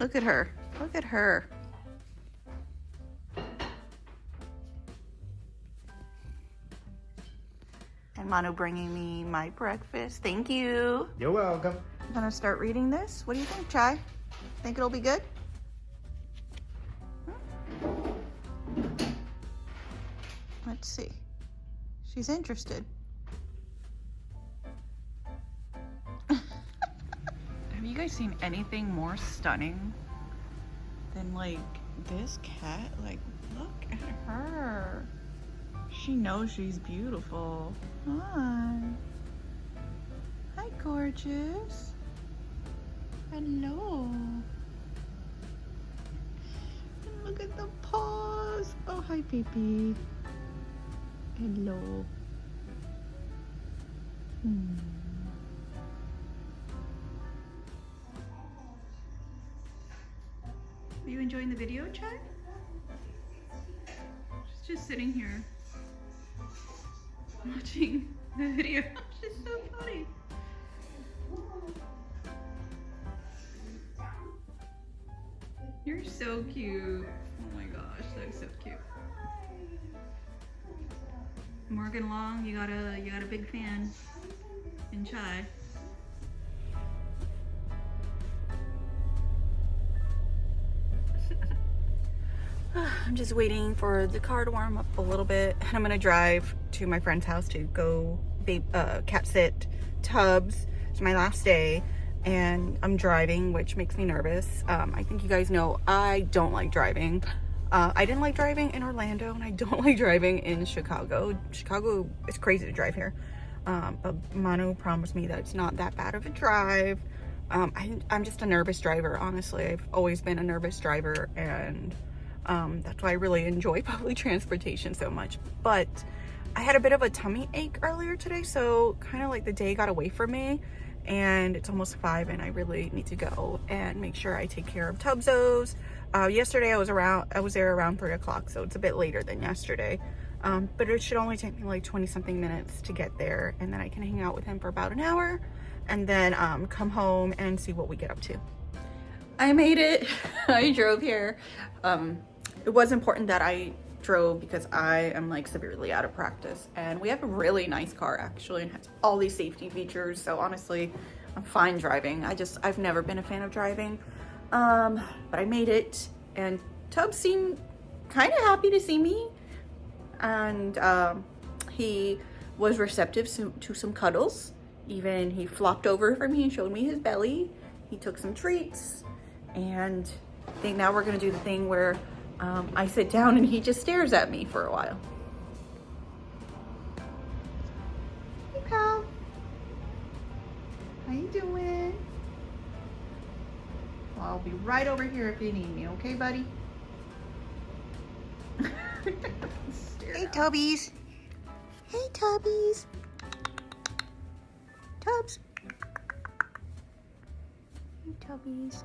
Look at her. Look at her. And Manu bringing me my breakfast. Thank you. You're welcome. I'm gonna start reading this. What do you think, Chai? Think it'll be good? Let's see. She's interested. Have you guys seen anything more stunning than like this cat? Like, look at her. She knows she's beautiful. Hi. Hi, gorgeous. Hello. And look at the paws. Oh, hi, baby. Hello. Are you enjoying the video, Chad? She's just sitting here watching the video. She's so funny. You're so cute. Oh my gosh, that's so cute. Morgan Long, you got a big fan in Chai. I'm just waiting for the car to warm up a little bit, and I'm gonna drive to my friend's house to go cat sit Tubbs. It's my last day, and I'm driving, which makes me nervous. I think you guys know I don't like driving. I didn't like driving in Orlando, and I don't like driving in Chicago. Chicago is crazy to drive here. But Manu promised me that it's not that bad of a drive. I'm just a nervous driver, honestly. I've always been a nervous driver, and that's why I really enjoy public transportation so much. But I had a bit of a tummy ache earlier today, so kind of like the day got away from me, and it's almost 5 and I really need to go and make sure I take care of Tubbsos. Yesterday I was there around 3 o'clock, so it's a bit later than yesterday. But it should only take me like 20 something minutes to get there, and then I can hang out with him for about an hour and then come home and see what we get up to. I made it. I drove here. It was important that I drove because I am like severely out of practice, and we have a really nice car actually, and has all these safety features, so honestly I'm fine driving. I've never been a fan of driving, but I made it, and Tubbs seemed kind of happy to see me, and he was receptive to some cuddles. Even he flopped over for me and showed me his belly. He took some treats, and I think now we're gonna do the thing where I sit down and he just stares at me for a while. Hey, pal. How you doing? Well, I'll be right over here if you need me, okay, buddy? Hey, Tubbies. Hey, Tubbies. Tubbs. Hey, Tubbies.